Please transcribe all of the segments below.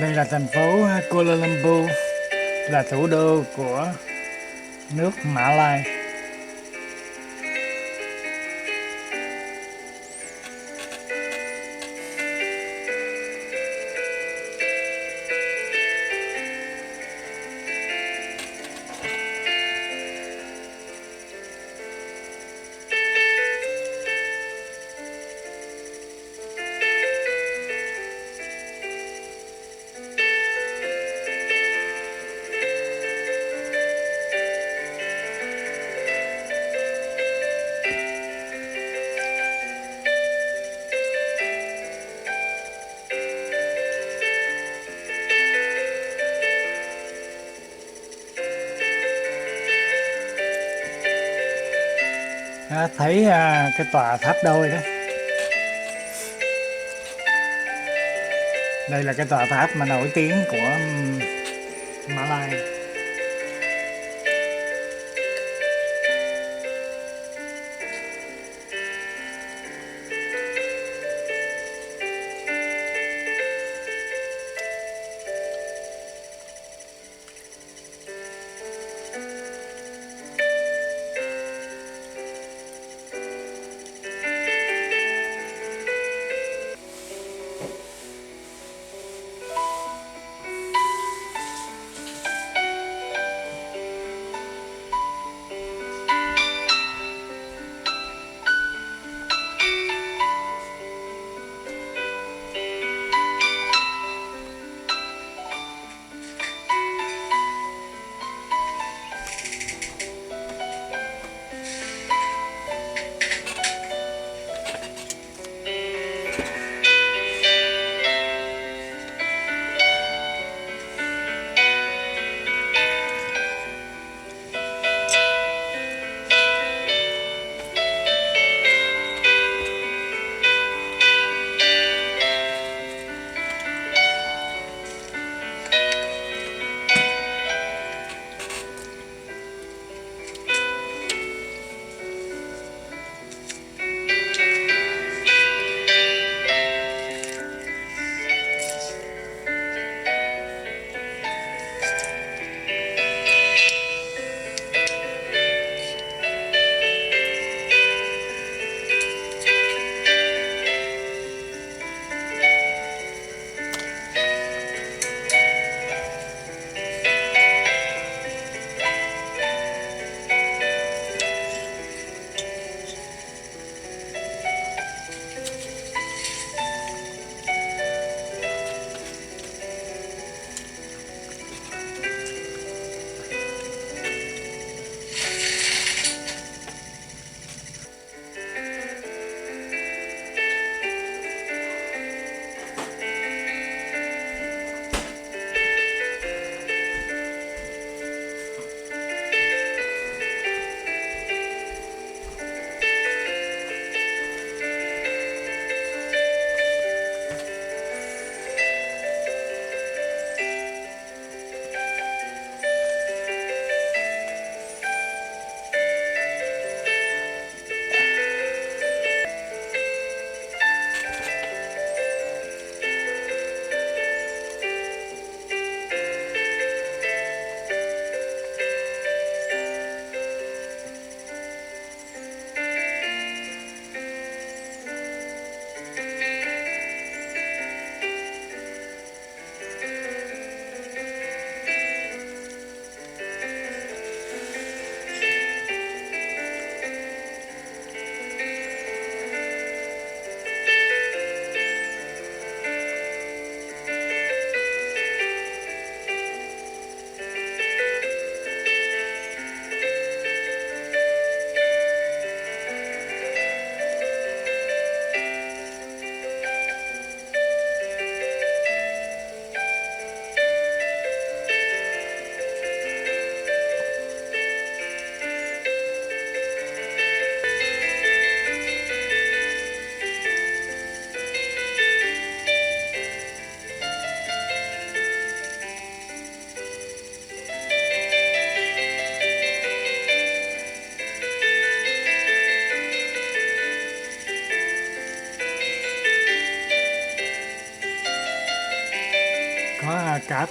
Đây là thành phố Kuala Lumpur, là thủ đô của nước Mã Lai. Thấy cái tòa tháp đôi đó. Đây là cái tòa tháp mà nổi tiếng của Mã Lai.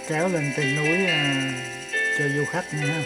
kéo lên trên núi cho du khách nữa ha.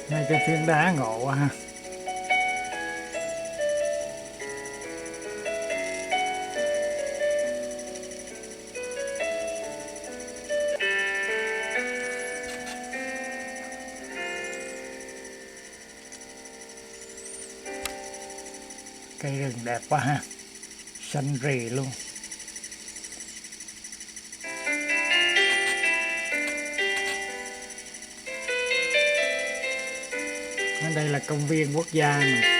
Ngay cái phiến đá ngộ quá ha. Cây rừng đẹp quá ha, xanh rì luôn. Đây là công viên quốc gia mà.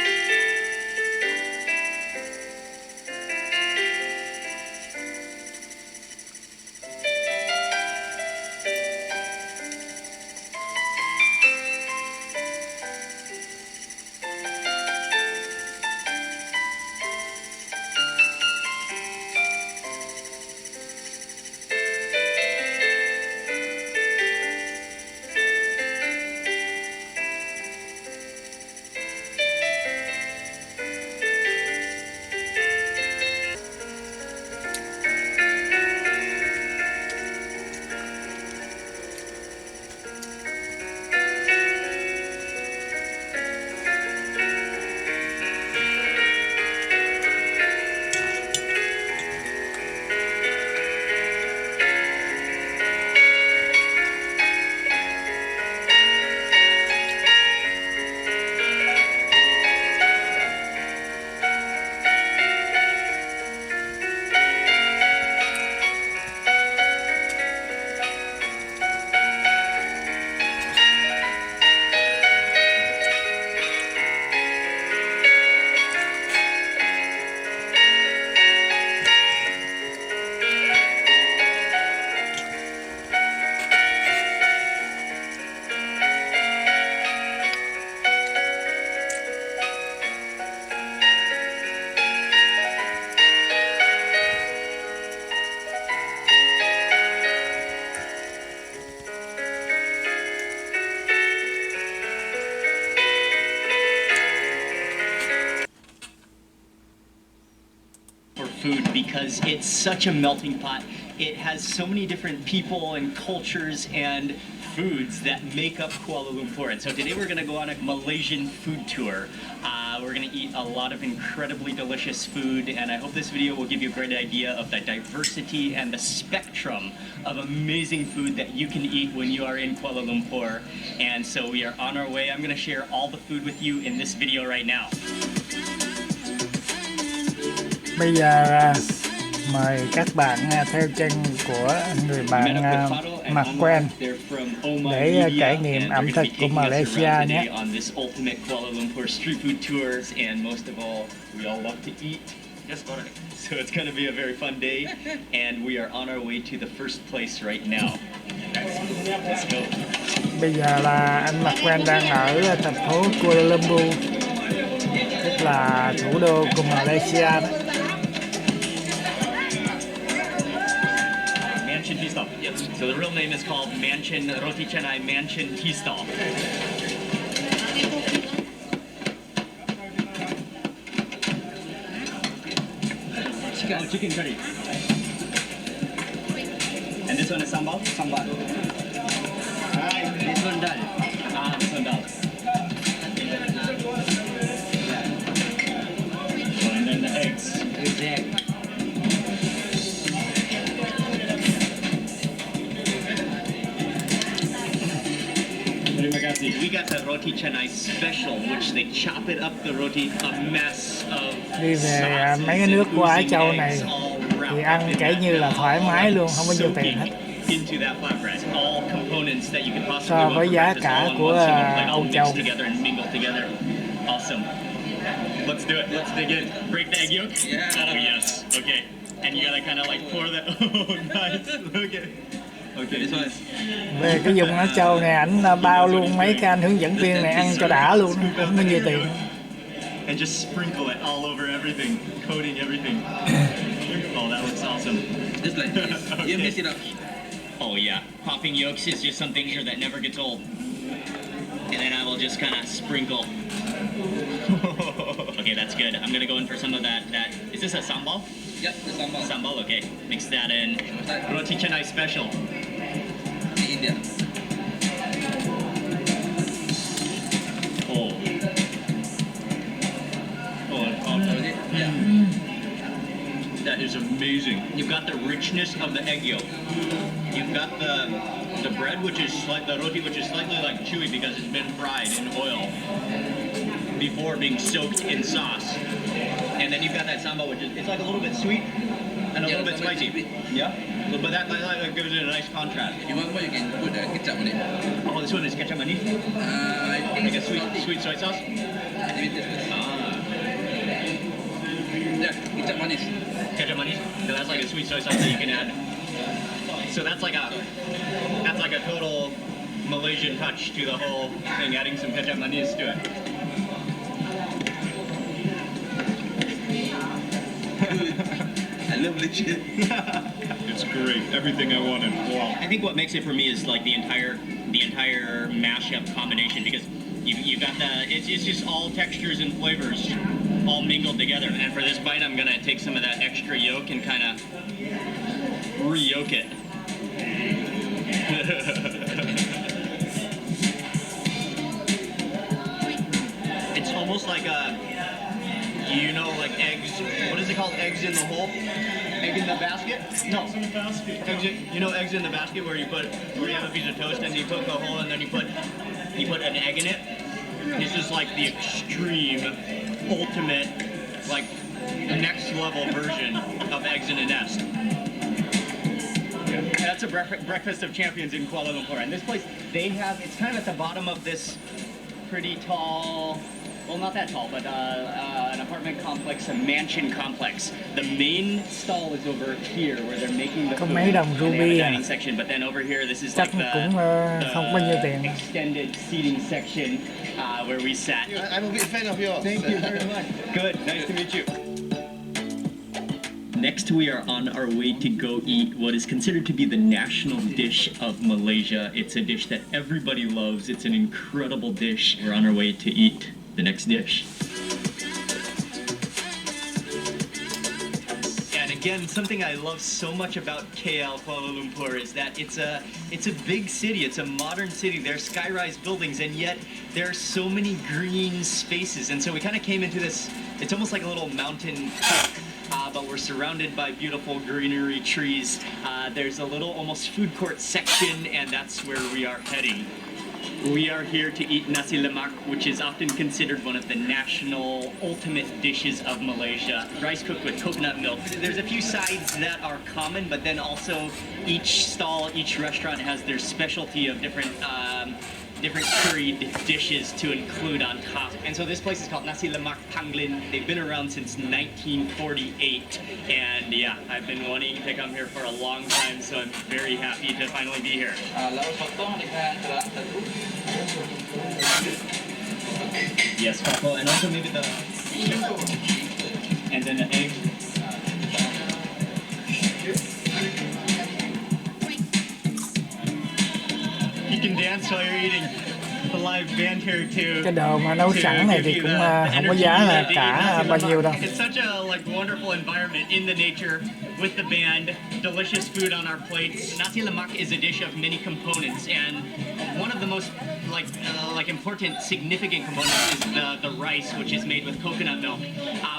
Food because it's such a melting pot. It has so many different people and cultures and foods that make up Kuala Lumpur. And so today we're going to go on a Malaysian food tour. We're going to eat a lot of incredibly delicious food, and I hope this video will give you a great idea of the diversity and the spectrum of amazing food that you can eat when you are in Kuala Lumpur. And so we are on our way. I'm going to share all the food with you in this video right now. Bây giờ mời các bạn theo chân của người bạn mặc quen để trải nghiệm ẩm thực của Malaysia nhé. So it's going to be a very fun day, and we are on our way to the first place right now. Let's go. Bây giờ là anh mặc quen đang ở thành phố Kuala Lumpur, tức là thủ đô của Malaysia đó. Mansion Tea Stall. Yep. So the real name is called Mansion Roti Canai Mansion Tea Stall. Chicken curry. And this one is sambal? Sambal. This one dal. This one dal. And then the eggs. With the egg. We got the roti canai special, which they chop it up the roti, a mess of đi về mấy cái nước của Á Châu này thì ăn kể như là thoải mái luôn, không có nhiều tiền hết so với giá cả của Âu Châu. Awesome. Let's do it. Let's dig in. Break the egg yolk? Yeah. Oh yes. Okay. And you gotta kind of like pour that. Oh nice. Look at it. Okay, this one. Về cái vùng Á Châu này ảnh bao luôn mấy cái anh hướng dẫn viên này ăn cho đã luôn, không có nhiều tiền. And just sprinkle it all over everything, coating everything. Oh, that looks awesome. Just like this. Okay. You mix it up. Oh yeah, popping yolks is just something here that never gets old. And then I will just kind of sprinkle. Okay, that's good. I'm gonna go in for some of that. Is this a sambal? Yep, the sambal. Sambal, okay. Mix that in. Roti canai special. India. Oh. Yeah. That is amazing. You've got the richness of the egg yolk. You've got the bread, which is the roti, which is slightly like chewy because it's been fried in oil before being soaked in sauce. And then you've got that sambal, which is it's like a little bit sweet and a little bit spicy. Yeah. But that gives it a nice contrast. If you want more, you can put ketchup on it. Oh, this one is ketchup manis? I think Like a it's salty. sweet soy sauce? Let me taste this. Yeah, ketchup manis. Ketchup manis? So that's like a sweet soy sauce that you can add. So that's like a total Malaysian touch to the whole thing, adding some ketchup manis to it. I love LICH. It's great. Everything I wanted. Wow. I think what makes it for me is like the entire mashup combination, because you got it's just all textures and flavors all mingled together. And for this bite, I'm gonna take some of that extra yolk and kind of re-yolk it. It's almost like like eggs. What is it called? Eggs in the hole? Egg in the basket? No. Eggs in the basket. Eggs in the basket where you have a piece of toast and you put the hole and then you put an egg in it. This is like the extreme, ultimate, like next level version of eggs in a nest. That's a breakfast of champions in Kuala Lumpur. And this place, it's kind of at the bottom of this pretty tall, well, not that tall, but an apartment complex, a mansion complex. The main stall is over here where they're making the Có food. mấy đồng And they have a ruby à. dining section, but then over here, this is Chắc like cũng không bao nhiêu tiền. extended seating section where we sat. I'm a big fan of yours. Thank you very much. Good, nice to meet you. Next, we are on our way to go eat what is considered to be the national dish of Malaysia. It's a dish that everybody loves. It's an incredible dish. We're on our way to eat the next dish. And again, something I love so much about KL, Kuala Lumpur, is that it's a big city. It's a modern city. There's sky-rise buildings, and yet there are so many green spaces. And so we kind of came into this. It's almost like a little mountain park. But we're surrounded by beautiful greenery trees. There's a little almost food court section, and that's where we are heading. We are here to eat Nasi Lemak, which is often considered one of the national ultimate dishes of Malaysia. Rice cooked with coconut milk. There's a few sides that are common, but then also each stall, each restaurant has their specialty of different curried dishes to include on top. And so this place is called Nasi Lemak Tanglin. They've been around since 1948. And yeah, I've been wanting to come here for a long time, so I'm very happy to finally be here. Lauk sotong dengan telur telur. Yes, couple, and also maybe and then the egg. You can dance while you're eating. The live band here too. Cái đồ mà nấu sẵn này thì cũng không có giá là cả bao nhiêu đâu. It's such a wonderful environment in the nature with the band, delicious food on our plates. Nasi Lemak is a dish of many components, and one of the most important, significant components is the rice, which is made with coconut milk.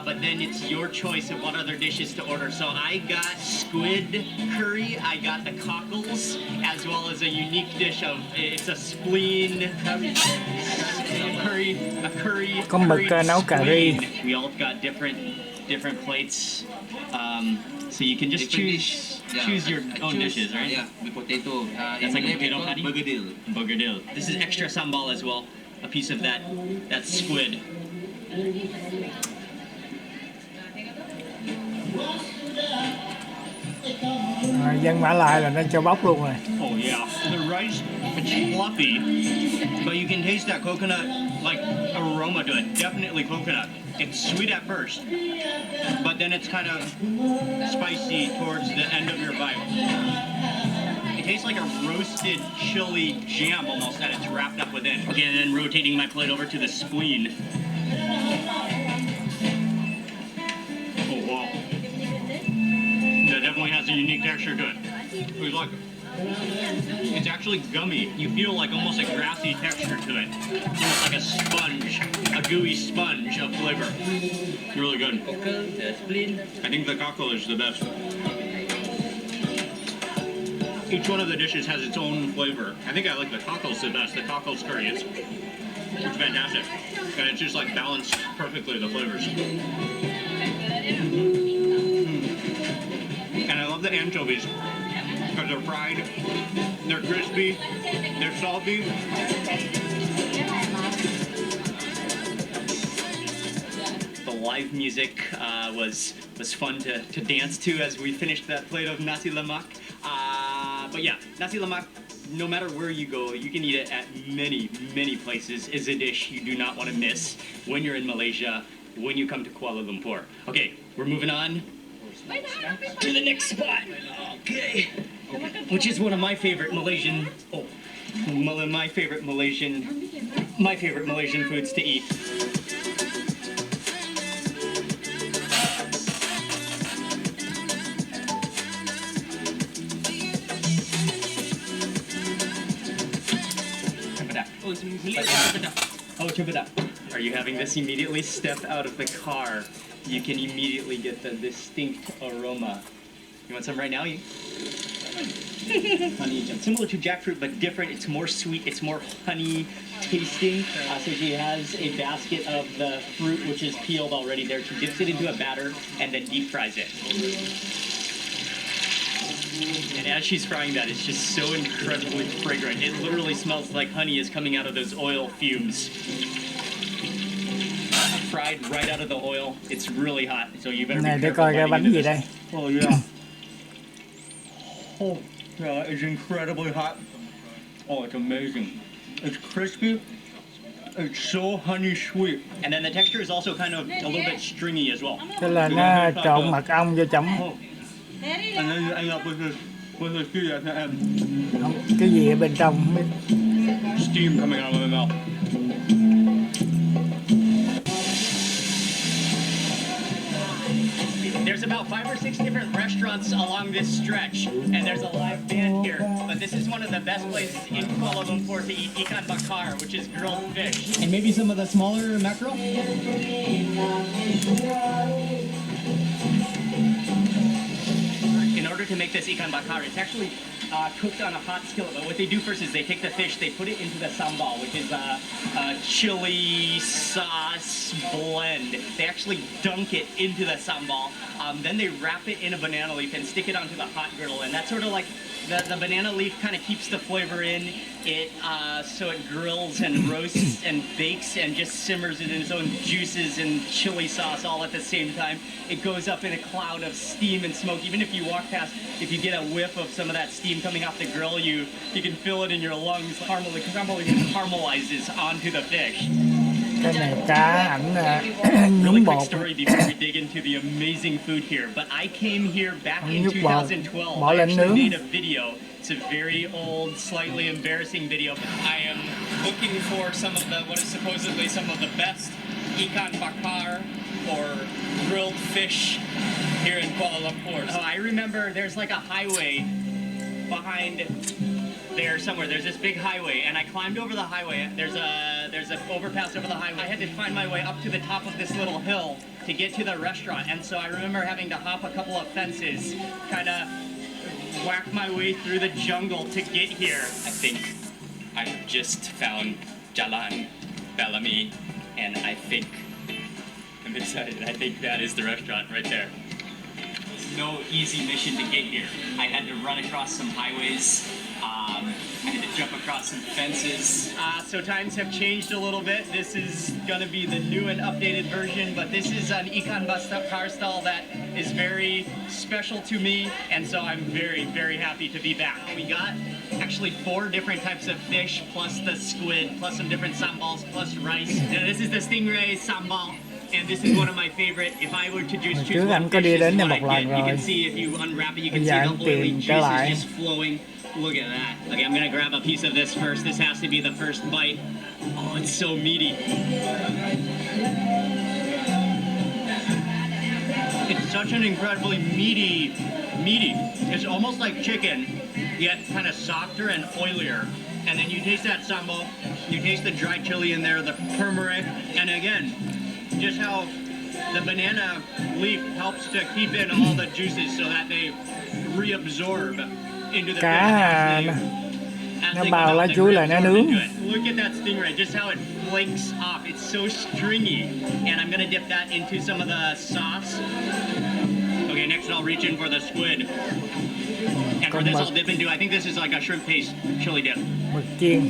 But then it's your choice of what other dishes to order. So I got squid curry, I got the cockles, as well as a unique dish it's a spleen curry. Có mực nấu cà ri. We all got different plates. So you can just choose your own dishes, right? Yeah, with potato. That's like a potato patty? Bergedil. This is extra sambal as well. A piece of that squid. Dân Mã Lai là nó cho bóc luôn rồi. Oh yeah, the rice, it's fluffy, but you can taste that coconut aroma to it. Definitely coconut. It's sweet at first, but then it's kind of spicy towards the end of your bite. It tastes like a roasted chili jam almost that it's wrapped up within. Okay, and then rotating my plate over to the spleen. Oh wow. That definitely has a unique texture to it. It's actually gummy. You feel like almost a grassy texture to it. Almost like a sponge, a gooey sponge of flavor. Really good. I think the cockle is the best. Each one of the dishes has its own flavor. I think I like the cockles the best. The cockles curry, it's fantastic. And it's just balanced perfectly, the flavors. And I love the anchovies. because they're fried, they're crispy, they're salty. The live music was fun to dance to as we finished that plate of Nasi Lemak. But yeah, Nasi Lemak, no matter where you go, you can eat it at many places. Is a dish you do not want to miss when you're in Malaysia, when you come to Kuala Lumpur. Okay, we're moving on to the next spot. Okay, which is one of my favorite Malaysian. My favorite Malaysian foods to eat. Oh, Chubada. Are you having this immediately? Step out of the car. You can immediately get the distinct aroma. You want some right now? Honey, similar to jackfruit, but different. It's more sweet. It's more honey tasting. So she has a basket of the fruit, which is peeled already there. She dips it into a batter and then deep fries it. And as she's frying that, it's just so incredibly fragrant. It literally smells like honey is coming out of those oil fumes. Fried right out of the oil. It's really hot, so you better be Này để careful coi cái biting bánh into gì this. đây. Oh yeah. Oh yeah, it's incredibly hot. Oh, it's amazing. It's crispy. It's so honey sweet. And then the texture is also kind of a little bit stringy as well. Tức là nó trộn mật ong vô chấm. And then you end up with this Không, cái gì ở bên trong không biết. steam coming out of my mouth. There's about 5 or 6 different restaurants along this stretch, and there's a live band here. But this is one of the best places in Kuala Lumpur to eat ikan bakar, which is grilled fish. And maybe some of the smaller mackerel? In order to make this ikan bakar, it's actually cooked on a hot skillet. But what they do first is they take the fish, they put it into the sambal, which is a chili sauce blend. They actually dunk it into the sambal. Then they wrap it in a banana leaf and stick it onto the hot griddle. And that's sort of like the banana leaf kind of keeps the flavor in. So it grills and roasts and bakes and just simmers it in its own juices and chili sauce all at the same time. It goes up in a cloud of steam and smoke. Even if you walk past, if you get a whiff of some of that steam coming off the grill, you can feel it in your lungs. Caramelizes onto the fish. Cái này cá ảnh Really nhúng quick bột. story before we dig into the amazing food here. But I came here back in Nhúng bột, 2012. bỏ I lên actually nướng. made a video. It's a very old, slightly embarrassing video. I am looking for some of the, what is supposedly some of the best ikan bakar or grilled fish here in Kuala Lumpur. Oh, I remember there's like a highway behind there somewhere. There's this big highway, and I climbed over the highway. There's an overpass over the highway. I had to find my way up to the top of this little hill to get to the restaurant, and so I remember having to hop a couple of fences, kind of whack my way through the jungle to get here. I think I just found Jalan Bellamy, and I think I'm excited. I think that is the restaurant right there. No easy mission to get here. I had to run across some highways. I had to jump across some fences. So times have changed a little bit. This is going to be the new and updated version, but this is an ikan bakar stall that is very special to me, and so I'm very happy to be back. We got actually 4 different types of fish, plus the squid, plus some different sambals, plus rice. Now, this is the stingray sambal. And this is one of my favorite. If I were to just choose Trước one anh có fish, đi this đến is đây what I một lần get. You rồi. can see if you unwrap it, you can Bây see giờ the anh oily tìm trở juices lại. just flowing. Look at that. Okay, I'm gonna grab a piece of this first. This has to be the first bite. Oh, it's so meaty. It's such an incredibly meaty. It's almost like chicken, yet kind of softer and oilier. And then you taste that sambal, you taste the dried chili in there, the turmeric, and again, just how the banana leaf helps to keep in all the juices so that they reabsorb into the Cá fish nó bao lá chuối lại nó nướng. Look at that stingray, just how it flakes off. It's so stringy. And I'm gonna dip that into some of the sauce. Okay, next I'll reach in for the squid. And con for this, mực, I'll dip into, I think this is like a shrimp paste chili dip. mực chiên.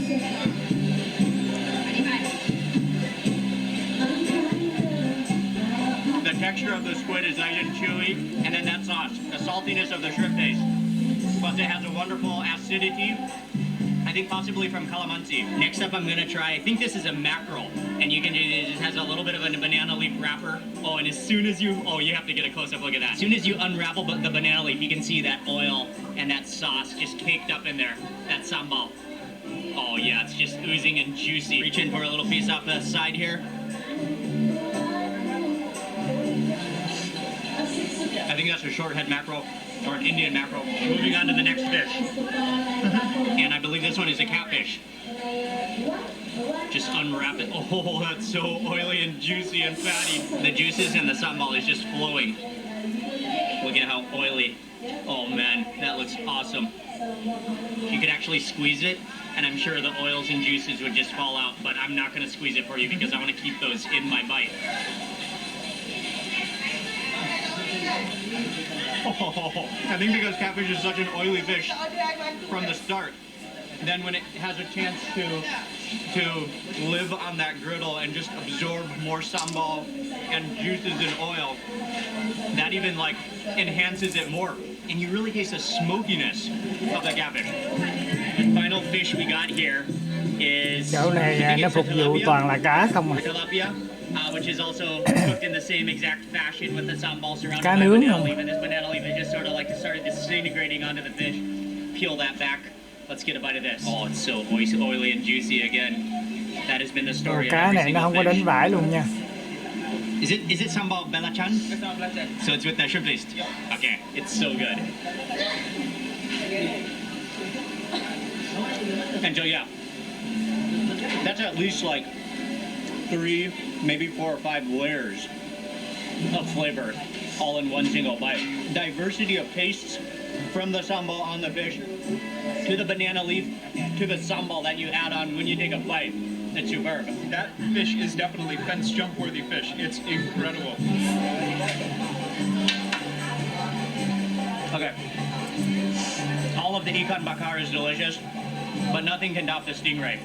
The texture of the squid is nice and chewy, and then that sauce, the saltiness of the shrimp paste. Plus it has a wonderful acidity, I think possibly from calamansi. Next up I'm gonna try, I think this is a mackerel, and you can do this, it has a little bit of a banana leaf wrapper. Oh, and as soon as you, oh, you have to get a close-up look at that. As soon as you unravel the banana leaf, you can see that oil and that sauce just caked up in there, that sambal. Oh yeah, it's just oozing and juicy. Reach in for a little piece off the side here. I think that's a shorthead mackerel, or an Indian mackerel. Moving on to the next fish. And I believe this one is a catfish. Just unwrap it. Oh, that's so oily and juicy and fatty. The juices and the sambal is just flowing. Look at how oily. Oh man, that looks awesome. You could actually squeeze it, and I'm sure the oils and juices would just fall out, but I'm not gonna squeeze it for you because I wanna keep those in my bite. Oh, I think because catfish is such an oily fish from the start, then when it has a chance to live on that griddle and just absorb more sambal and juices and oil, that even like enhances it more. And you really taste the smokiness of the catfish. The final fish we got here is Chỗ này nó phục vụ toàn là cá không à. tilapia. Which is also cooked in the same exact fashion with the sambal surrounded Cá by nướng banana không? leaf. And this banana leaf is just sort of like started disintegrating onto the fish. Peel that back. Let's get a bite of this. Oh, it's so oily and juicy again. That has been the story of Cá every này nó single không có đánh fish. vải luôn nha. Is it sambal belachan? It's not black. So it's with the shrimp paste? Okay, it's so good. And so yeah, that's at least like 3, maybe 4 or 5 layers of flavor all in one single bite. Diversity of tastes from the sambal on the fish to the banana leaf to the sambal that you add on when you take a bite. It's superb. That fish is definitely fence jump worthy fish. It's incredible. Okay. All of the ikan bakar is delicious, but nothing can top the stingray.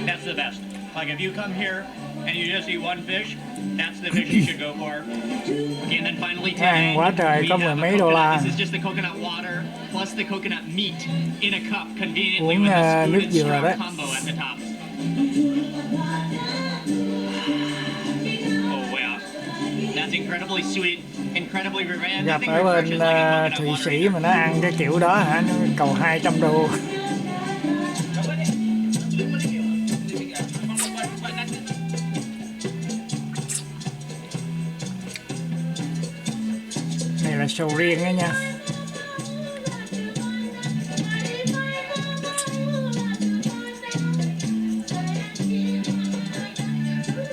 That's the best. Like if you come here and you just eat one fish, that's the fish you should go for. Okay, and then finally today, Quá trời, we có have mười a mấy đô la. coconut. This is just the coconut water plus the coconut meat in a cup, conveniently Uống with a spoon nước and dừa straw đấy. combo at the top. Oh wow, that's incredibly sweet, incredibly refreshing. Gặp ở bên Thụy Sĩ mà nó ăn cái kiểu đó hả, nó cầu 200 đô. Này là sầu riêng đó nha.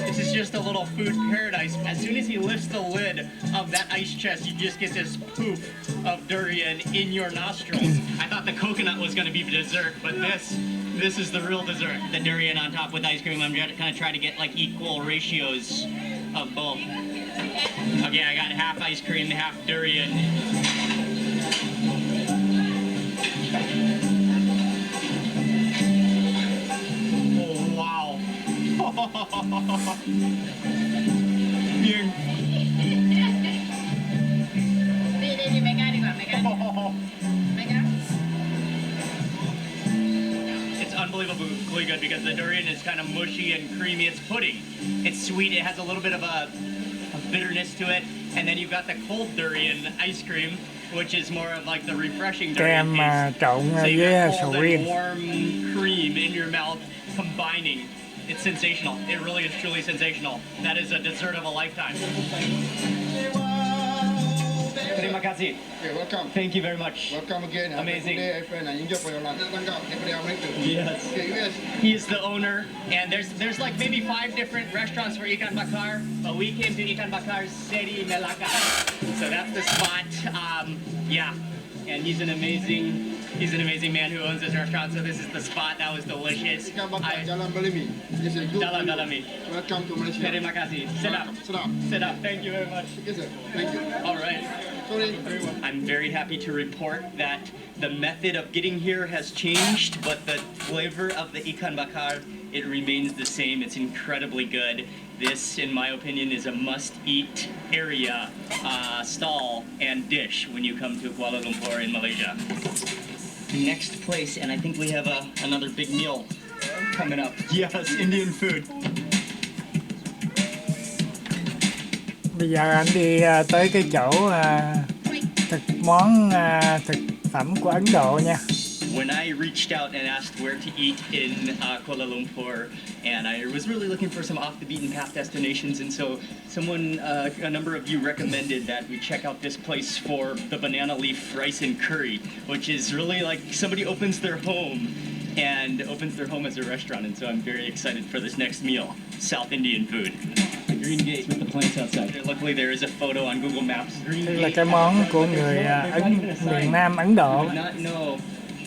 This is just a little food paradise. As soon as he lifts the lid of that ice chest, you just get this poof of durian in your nostrils. I thought the coconut was going to be dessert, but this is the real dessert. The durian on top with ice cream. I'm going to kind of try to get like equal ratios of both. Okay, I got half ice cream, half durian. Oh, wow. Viếng. Đi mấy cái đi vào mấy cái. Mấy cái. It's unbelievably good because the durian is kind of mushy and creamy. It's pudding. It's sweet. It has a little bit of a bitterness to it. And then you've got the cold durian ice cream, which is more of like the refreshing durian Kem taste. trộn So you với got sầu cold and riêng. warm cream in your mouth combining. It's sensational. It really is truly sensational. That is a dessert of a lifetime. Terima kasih. Okay, welcome. Thank you very much. Welcome again. Amazing. Have a good day, friend. And enjoy for your lunch. Yes. Okay, yes. He is the owner, and there's like maybe 5 different restaurants for ikan bakar, but we came to ikan bakar Seri Melaka, so that's the spot. Yeah, and he's an amazing man who owns this restaurant. So this is the spot. That was delicious. Ikan bakar Jalan Belimi. It's a good Jalan menu. Belimi. Welcome to Malaysia. Terima kasih. Sit up. Sit up. Sit up. Thank you very much. Okay, sir. Thank you. All right. Sorry. I'm very happy to report that the method of getting here has changed, but the flavor of the ikan bakar, it remains the same. It's incredibly good. This, in my opinion, is a must-eat area, stall, and dish when you come to Kuala Lumpur in Malaysia. Next place, and I think we have another big meal coming up. Yes, Indian food. Bây giờ anh đi tới cái chỗ thực phẩm của Ấn Độ nha. When I reached out and asked where to eat in Kuala Lumpur, and I was really looking for some off-the-beaten-path destinations, and so a number of you recommended that we check out this place for the banana leaf rice and curry, which is really like somebody opens their home as a restaurant, and so I'm very excited for this next meal, South Indian food. The green gate with the plants outside. Luckily there is a photo on Google Maps. Đây là cái món của người miền Nam Ấn Độ. I did not know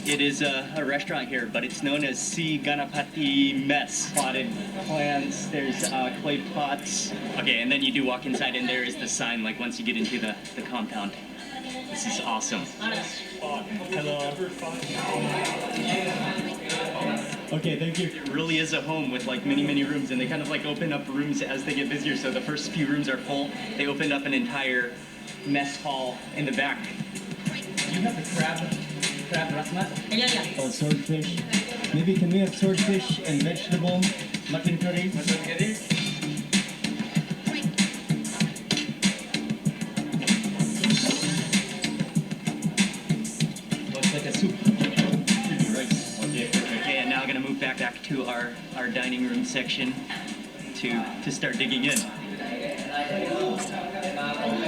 it is a restaurant here, but it's known as Sri Ganapati Mess. Potted plants, there's clay pots. Okay, and then you do walk inside and there is the sign, like once you get into the compound. This is awesome. Hello. Okay, thank you. It really is a home with like many rooms, and they kind of like open up rooms as they get busier. So the first few rooms are full. They opened up an entire mess hall in the back. Do you have the crab rasmat? Yeah. Oh, swordfish. Maybe can we have swordfish and vegetable mutton curry? Mutton curry? Looks like a soup. Rice. Okay, perfect. Okay, and now I'm gonna move back to our dining room section to start digging in.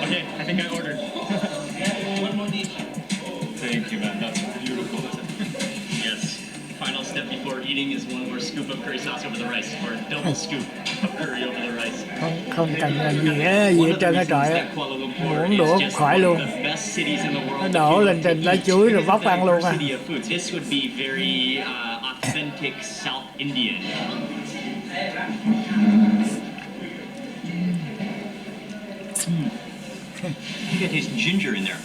Okay, I think I ordered. One more dish. Thank you, man. That's beautiful. Yes. Final step before eating is one more scoop of curry sauce over the rice, or a double scoop of curry over the rice. Không cần là gì hết trơn á trời á. Muỗng đũa khỏi luôn. Nó đổ lên trên lá chuối rồi vóc ăn luôn á. This would be very authentic South Indian. I think I taste ginger in there.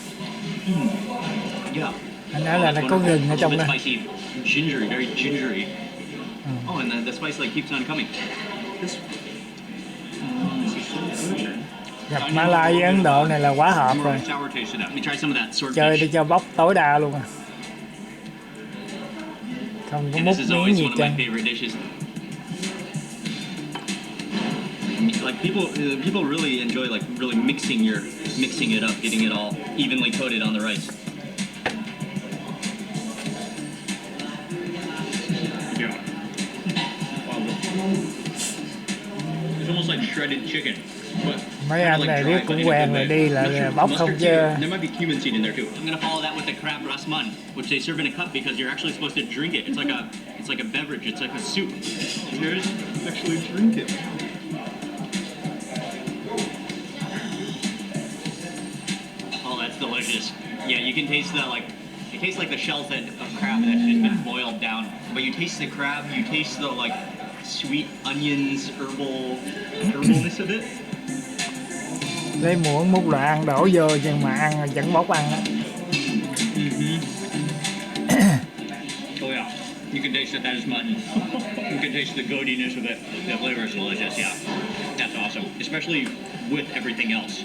Yeah. Anh nói là nó có gừng ở trong đó. Spicy, gingery, very gingery. Oh, and the spice like keeps on coming. This. Gặp Mã Lai với Ấn Độ này là quá hợp rồi. Sour taste to that. Let me try some of that swordfish. Chơi để cho bóc tối đa luôn à. Không có múc miếng gì trơn. Like people really enjoy like really mixing it up, getting it all evenly coated on the rice. Yeah. Wow. It's almost like shredded chicken. But Mấy anh này biết cũng quen rồi, đi là bóc không chứ. There might be cumin seed in there too. I'm gonna follow that with the crab rasman, which they serve in a cup because you're actually supposed to drink it. It's like a beverage. It's like a soup. Cheers. Actually drink it. Oh, that's delicious. Yeah, you can taste it tastes like the shells of crab that's just been boiled down. But you taste the crab, you taste the like sweet onions, herbalness of it. Lấy muỗng múc lại ăn đổ vô nhưng mà ăn vẫn bóc ăn á. Oh yeah, you can taste that is mutton. You can taste the goatiness of it. The flavor is delicious, yeah. That's awesome, especially with everything else.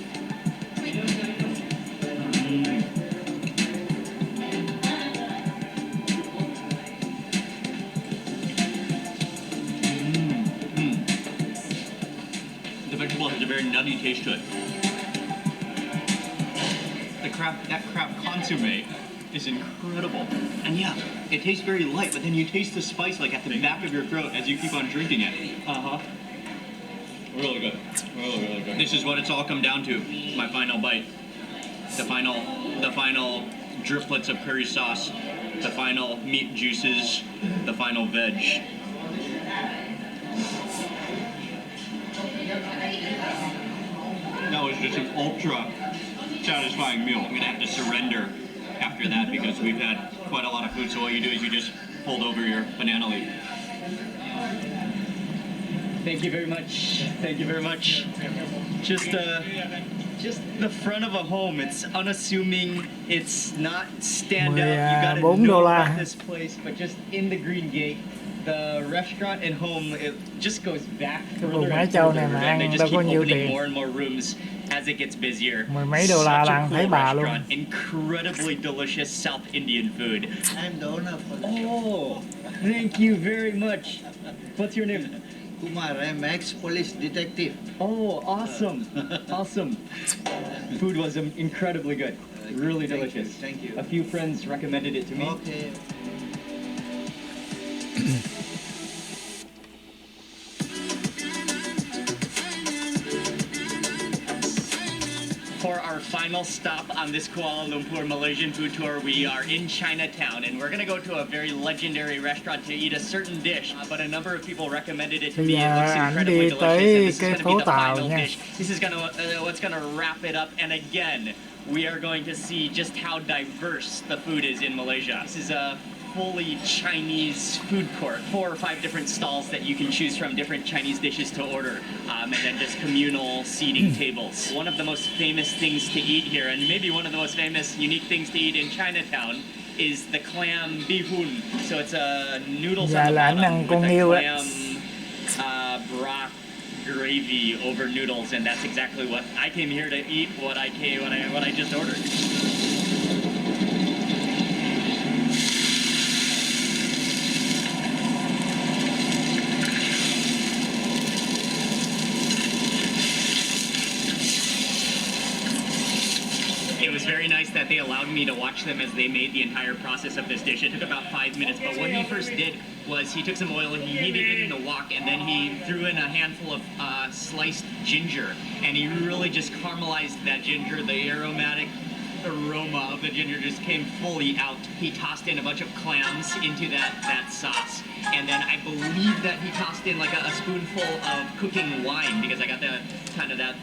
The vegetable has a very nutty taste to it. That crab consomme is incredible. And yeah, it tastes very light, but then you taste the spice like at the back of your throat as you keep on drinking it. Really good. Really good. This is what it's all come down to. My final bite. The final driplets of curry sauce. The final meat juices. The final veg. That was just an ultra satisfying meal. I'm gonna have to surrender after that because we've had quite a lot of food. So all you do is you just fold over your banana leaf. Thank you very much. Thank you very much. Just just the front of a home. It's unassuming. It's not stand out. You gotta know about this place, but just in the green gate, the restaurant and home, it just goes back further and further, and they just keep opening more and more rooms as it gets busier. Such a cool restaurant, incredibly delicious South Indian food. I'm the owner for the Oh, thank you very much. What's your name? Kumar. I'm ex-police detective. Oh, awesome. Awesome. Food was incredibly good. Really delicious. Thank you. A few friends recommended it to me. Okay. For our final stop on this Kuala Lumpur Malaysian food tour, we are in Chinatown, and we're going to go to a very legendary restaurant to eat a certain dish, but a number of people recommended it to me. It looks incredibly delicious, and this is going to be the final dish. This is what's going to wrap it up, and again, we are going to see just how diverse the food is in Malaysia. This is a fully Chinese food court, 4 or 5 different stalls that you can choose from, different Chinese dishes to order, and then just communal seating tables. One of the most famous things to eat here, and maybe one of the most famous unique things to eat in Chinatown, is the clam bihun. So it's a noodles on the bottom with a clam broth gravy over noodles, and that's exactly what I came here to eat. What I just ordered. It was very nice that they allowed me to watch them as they made the entire process of this dish. It took about 5 minutes, but what he first did was he took some oil, he heated it in a wok, and then he threw in a handful of sliced ginger, and he really just caramelized that ginger. The aromatic aroma of the ginger just came fully out. He tossed in a bunch of clams into that sauce, and then I believe that he tossed in like a spoonful of cooking wine, because I got the kind of that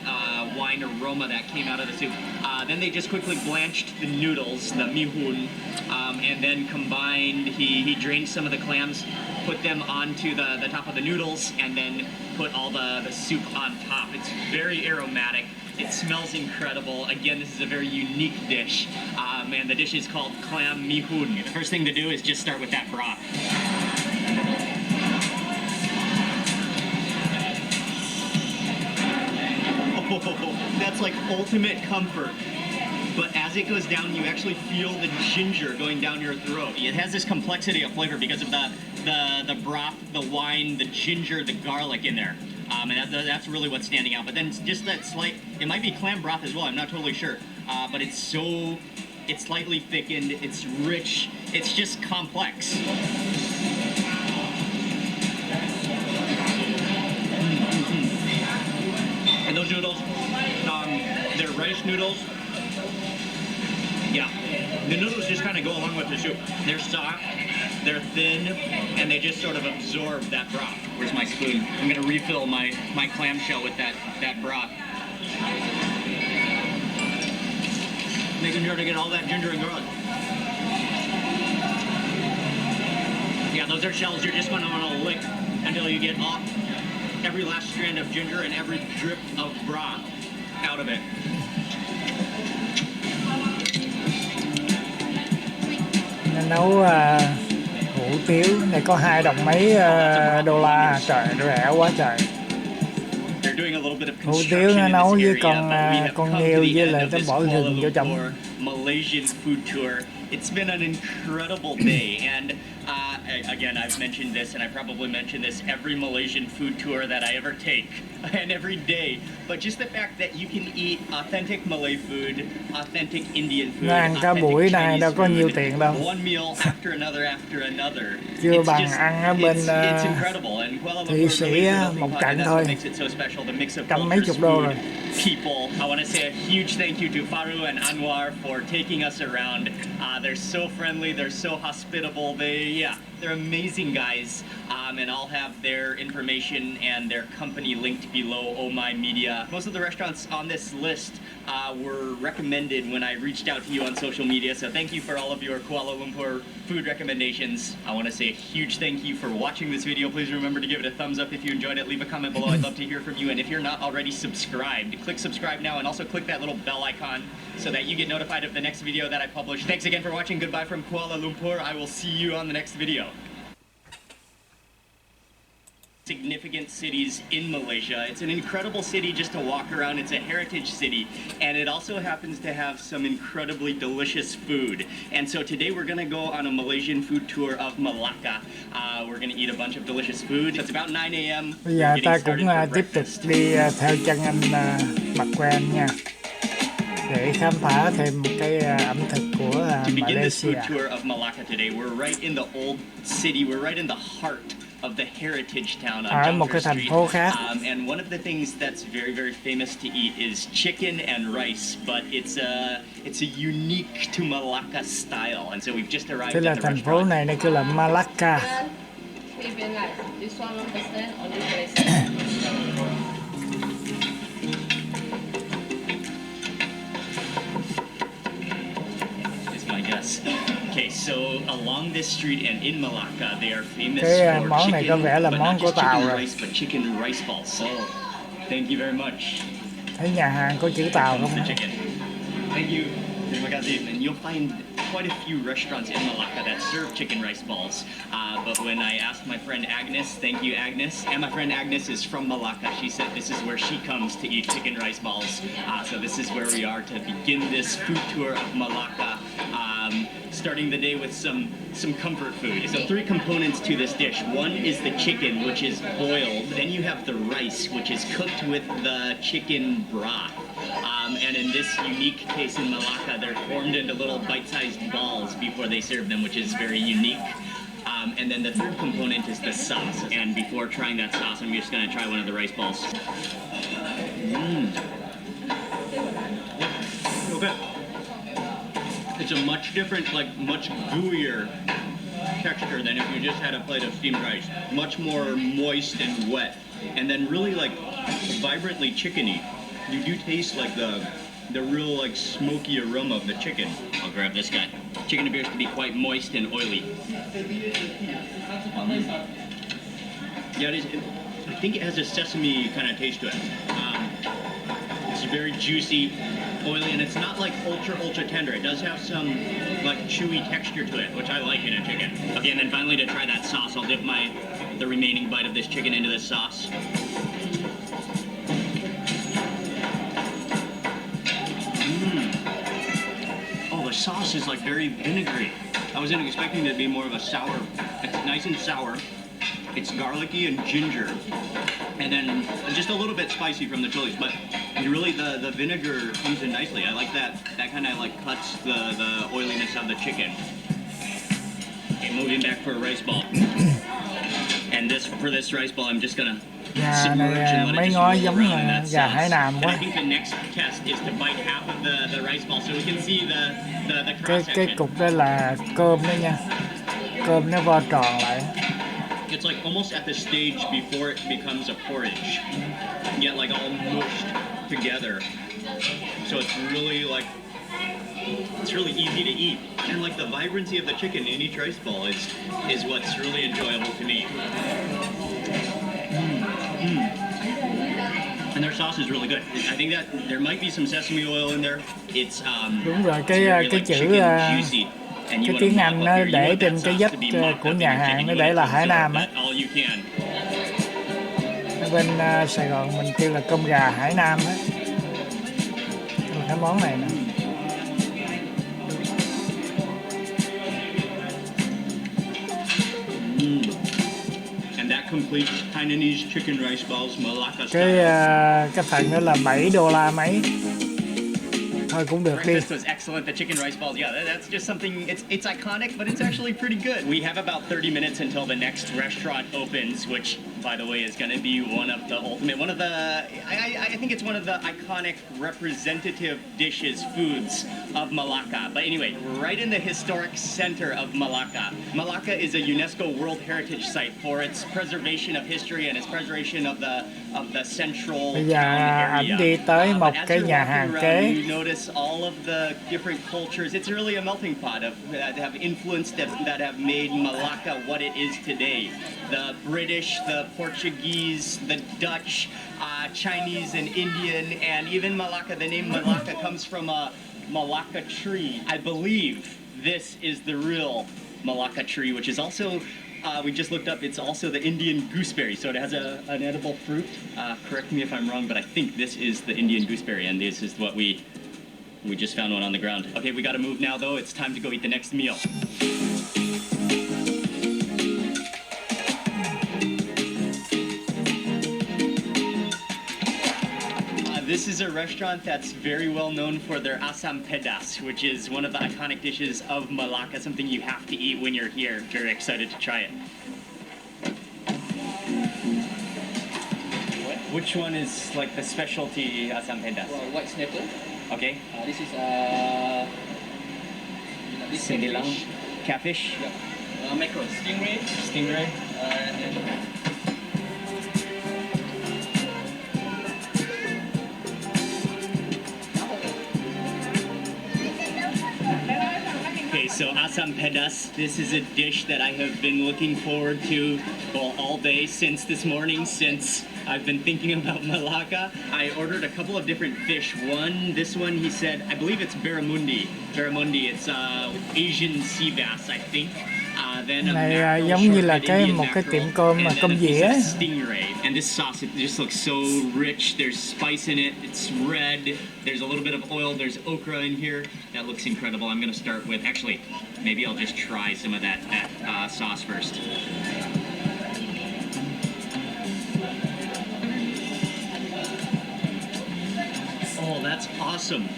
wine aroma that came out of the soup. Then they just quickly blanched the noodles, the mihun, and then combined, he drained some of the clams, put them onto the top of the noodles, and then put all the soup on top. It's very aromatic. It smells incredible. Again, this is a very unique dish, and the dish is called clam mihun. The first thing to do is just start with that broth. Oh, that's like ultimate comfort. But as it goes down, you actually feel the ginger going down your throat. It has this complexity of flavor because of the broth, the wine, the ginger, the garlic in there. And that's really what's standing out. But then just that slight, it might be clam broth as well, I'm not totally sure. But it's slightly thickened, it's rich, it's just complex. And those noodles, they're rice noodles. Yeah, the noodles just kind of go along with the soup. They're soft, they're thin, and they just sort of absorb that broth. Where's my spoon? I'm gonna refill my clamshell with that broth. Making sure to get all that ginger and garlic. Yeah, those are shells you're just gonna wanna lick until you get off every last strand of ginger and every drip of broth out of it. Nấu hủ tiếu này có 2 đồng mấy đô la, trời rẻ quá trời. Hủ tiếu nó nấu với con nghêu với lại nó bỏ gừng vô trong. Malaysian food tour. It's been an incredible day, and again, I've mentioned this, and I probably mention this every Malaysian food tour that I ever take, and every day. But just the fact that you can eat authentic Malay food, authentic Indian food, ăn cả buổi này đâu có nhiều tiền đâu. One meal after another. Chưa bằng ăn ở bên Thụy Sĩ một trận thôi, trăm mấy chục đô rồi. People, I want to say a huge thank you to Faru and Anwar for taking us around. They're so friendly, they're so hospitable. They're amazing guys. And I'll have their information and their company linked below Oh My Media. Most of the restaurants on this list were recommended when I reached out to you on social media, so thank you for all of your Kuala Lumpur food recommendations. I want to say a huge thank you for watching this video. Please remember to give it a thumbs up if you enjoyed it. Leave a comment below. I'd love to hear from you. And if you're not already subscribed, click subscribe now and also click that little bell icon so that you get notified of the next video that I publish. Thanks again for watching. Goodbye from Kuala Lumpur. I will see you on the next video. Significant cities in Malaysia. It's an incredible city just to walk around. It's a heritage city, and it also happens to have some incredibly delicious food. And so today we're going to go on a Malaysian food tour of Malacca. We're going to eat a bunch of delicious food. It's about 9 a.m. Bây giờ ta cũng tiếp tục đi theo chân anh McQueen nha, để khám phá thêm cái ẩm thực của Malaysia. Food tour of Malacca today. We're right in the old city. We're right in the heart of the heritage town on ở một cái thành phố khác. And one of the things that's very, very famous to eat is chicken and rice, but it's a unique to Malacca style, and so we've just arrived Thế là at the thành phố restaurant. này nó kêu là Malacca. Is my guess. Okay, so along this street and in Malacca, they are famous Cái for món này có vẻ là but món not của just Tàu chicken rồi. rice, but chicken rice balls. So, thank you very much. Thấy nhà hàng có chữ Tàu không? The chicken. Thank you. Terima kasih. And you'll find quite a few restaurants in Malacca that serve chicken rice balls. But when I asked my friend Agnes, thank you Agnes, and my friend Agnes is from Malacca, she said this is where she comes to eat chicken rice balls. So this is where we are to begin this food tour of Malacca. Starting the day with some comfort food. So 3 components to this dish. One is the chicken, which is boiled. Then you have the rice, which is cooked with the chicken broth. And in this unique case in Malacca, they're formed into little bite-sized balls before they serve them, which is very unique. And then the third component is the sauce. And before trying that sauce, I'm just going to try one of the rice balls. Okay. It's a much different, much gooier texture than if you just had a plate of steamed rice. Much more moist and wet. And then really vibrantly chickeny. You do taste the real smoky aroma of the chicken. I'll grab this guy. Chicken appears to be quite moist and oily. Yeah, it is. I think it has a sesame kind of taste to it. It's very juicy, oily, and it's not ultra tender. It does have some chewy texture to it, which I like in a chicken. Okay, and then finally to try that sauce, I'll dip the remaining bite of this chicken into this sauce. Oh, the sauce is very vinegary. I wasn't expecting it to be more of a sour. It's nice and sour. It's garlicky and ginger, and then just a little bit spicy from the chilies, but really the vinegar comes in nicely. I like that kind of cuts the oiliness of the chicken. Okay, moving back for a rice ball. And for this rice ball, I'm just gonna Gà này mấy ngói giống là gà Hải Nam quá. Cái cục đó là cơm đó nha. Cơm nó vo tròn lại. It's almost at the stage before it becomes a porridge, yet all mushed together. So it's really easy to eat, and the vibrancy of the chicken in each rice ball is what's really enjoyable to me. And their sauce is really good. I think that there might be some sesame oil in there. It's đúng rồi, cái chữ cái tiếng Anh nó để trên cái dách của nhà hàng nó để là Hải Nam á. Ở bên Sài Gòn mình kêu là cơm gà Hải Nam á. Cái món này nè. Cái phần đó là $7 mấy. thôi cũng được đi. Breakfast was excellent. The chicken rice balls, yeah, that's just something. It's iconic, but it's actually pretty good. We have about 30 minutes until the next restaurant opens, which, by the way, is going to be one of the I think it's one of the iconic representative dishes, foods of Malacca. But anyway, right in the historic center of Malacca. Malacca is a UNESCO World Heritage Site for its preservation of history and its preservation of the central Bây giờ town ảnh area. đi tới một As cái you're nhà walking hàng around, kế. you notice all of the different cultures. It's really a melting pot of that have influenced that have made Malacca what it is today. The British, the Portuguese, the Dutch, Chinese and Indian, and even Malacca. The name Malacca comes from a Malacca tree. I believe this is the real Malacca tree, which is also, we just looked up, it's also the Indian gooseberry. So it has an edible fruit. Correct me if I'm wrong, but I think this is the Indian gooseberry, and this is what we just found one on the ground. Okay, we gotta move now though. It's time to go eat the next meal. This is a restaurant that's very well known for their asam pedas, which is one of the iconic dishes of Malacca, something you have to eat when you're here. Very excited to try it. Which one is like the specialty asam pedas? Well, white snapper. Okay. This is this Sinilang, catfish. catfish, Yeah. Mackerel, stingray. stingray. And Okay, so asam pedas. This is a dish that I have been looking forward to, well, all day since this morning, since I've been thinking about Malacca. I ordered a couple of different fish. This one, he said, I believe it's barramundi. Barramundi, it's Asian sea bass, I think. Then a Này mackerel, giống như là short-head Indian một cái mackerel, tiệm cơm mà and then cơm a piece dĩa. of stingray. And this sauce, it just looks so rich. There's spice in it. It's red. There's a little bit of oil. There's okra in here. That looks incredible. I'm gonna start with, actually, maybe I'll just try some of that sauce first. Oh, that's awesome.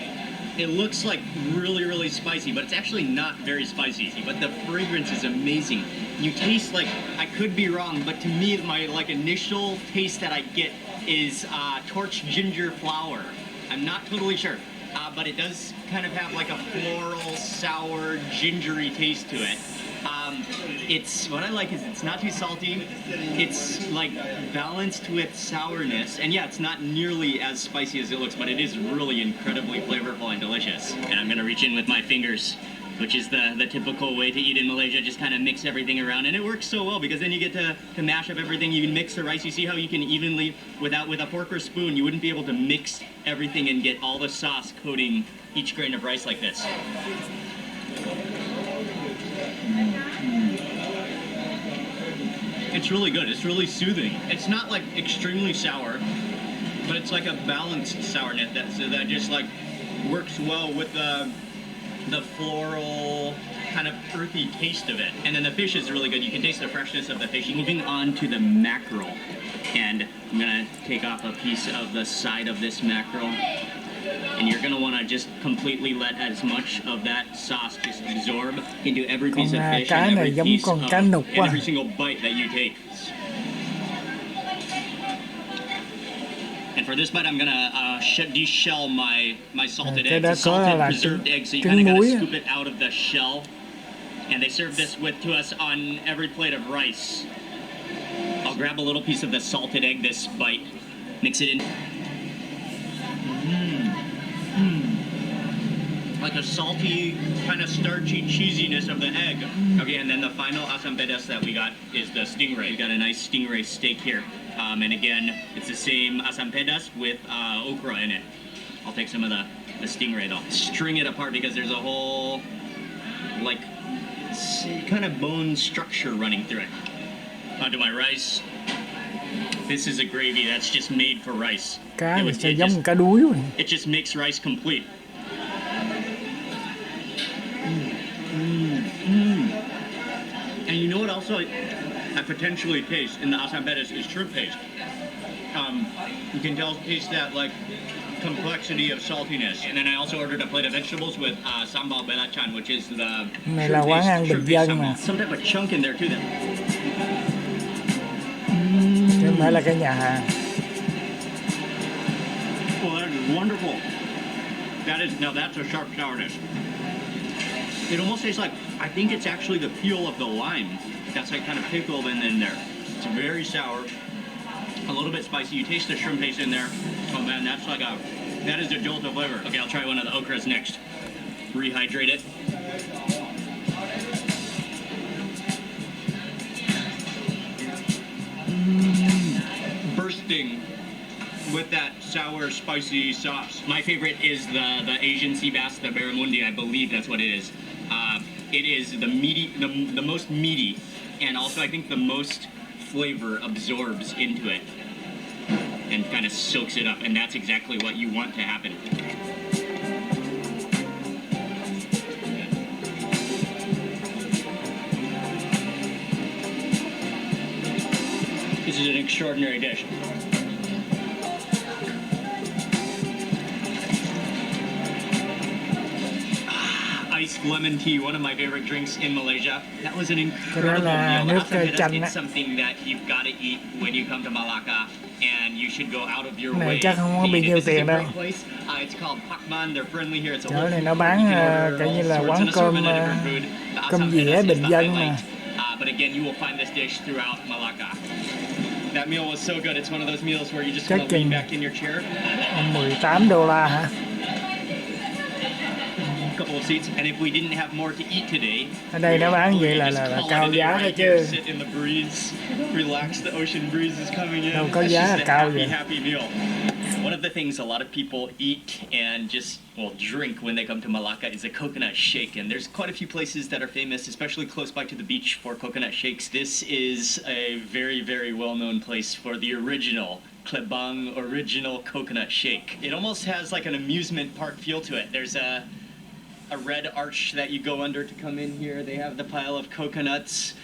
It looks like really, really spicy, but it's actually not very spicy. But the fragrance is amazing. You taste like, I could be wrong, but to me, my initial taste that I get is torched ginger flower. I'm not totally sure, but it does kind of have like a floral, sour, gingery taste to it. It's what I like is it's not too salty. It's like balanced with sourness, and yeah, it's not nearly as spicy as it looks, but it is really incredibly flavorful and delicious. And I'm gonna reach in with my fingers, which is the typical way to eat in Malaysia. Just kind of mix everything around, and it works so well because then you get to mash up everything. You can mix the rice. You see how you can evenly, with a fork or spoon, you wouldn't be able to mix everything and get all the sauce coating each grain of rice like this. It's really good. It's really soothing. It's not like extremely sour, but it's like a balanced sourness that just like works well with the floral kind of earthy taste of it. And then the fish is really good. You can taste the freshness of the fish. Moving on to the mackerel, and I'm gonna take off a piece of the side of this mackerel. And you're gonna want to just completely let as much of that sauce just absorb into every piece of fish cá and này every giống piece con of cá nục and quá. every single bite that you take. And for this bite, I'm gonna deshell my salted Cái eggs, đó the salted có là preserved eggs. So you trứng kind of muối gotta á. scoop it out of the shell. And they serve this to us on every plate of rice. I'll grab a little piece of the salted egg this bite, mix it in. Like a salty, kind of starchy cheesiness of the egg. Okay, and then the final asam pedas that we got is the stingray. We got a nice stingray steak here. And again, it's the same asam pedas with okra in it. I'll take some of the stingray though. String it apart because there's a whole, like, kind of bone structure running through it. Onto my rice. This is a gravy that's just made for rice. Cá này sẽ giống cá đuối vậy. It just makes rice complete. And you know what also I potentially taste in the asam pedas is shrimp paste. You can taste that like complexity of saltiness. And then I also ordered a plate of vegetables with sambal belacan, which is the Này là quán ăn bình dân mà, Some type of chunk in there too then. chứ không phải là cái nhà hàng. Well, that is wonderful. Now that's a sharp sourness. It almost tastes like, I think it's actually the peel of the lime that's like kind of pickled in there. It's very sour, a little bit spicy. You taste the shrimp paste in there. Oh man, that is a jolt of flavor. Okay, I'll try one of the okras next. Rehydrate it. Bursting with that sour, spicy sauce. My favorite is the Asian sea bass, the barramundi. I believe that's what it is. It is the most meaty, and also I think the most flavor absorbs into it and kind of soaks it up, and that's exactly what you want to happen. This is an extraordinary dish. Iced lemon tea, one of my favorite drinks in Malaysia. That was an incredible meal. Nước chanh It's á. something that you've got to eat when you come to Malacca, and you should go out of your Này way. chắc không có to bao eat it. nhiêu This is a tiền đâu. great place. It's called Pakman. They're friendly here. It's a Chỗ này nó whole bán food. You can order kiểu như là all quán sorts and cơm assortment of different food. The cơm asam dĩa pedas is bình the dân mà. highlight. But again, you will find this dish throughout Malacca. That meal was so good. It's one of those meals where you just Chắc want to lean chừng back in your chair. $18 hả? Couple of seats, and if we didn't have more to eat today, Ở đây nó bán vậy là cao giá thôi chứ. sit in the breeze, relax. The ocean breeze is coming in. Đâu có That's giá just là a cao happy, vậy. happy meal. One of the things a lot of people eat and just drink when they come to Malacca is a coconut shake, and there's quite a few places that are famous, especially close by to the beach, for coconut shakes. This is a very, very well-known place for the original Klebang original coconut shake. It almost has like an amusement park feel to it. There's a red arch that you go under to come in here. They have the pile of coconuts.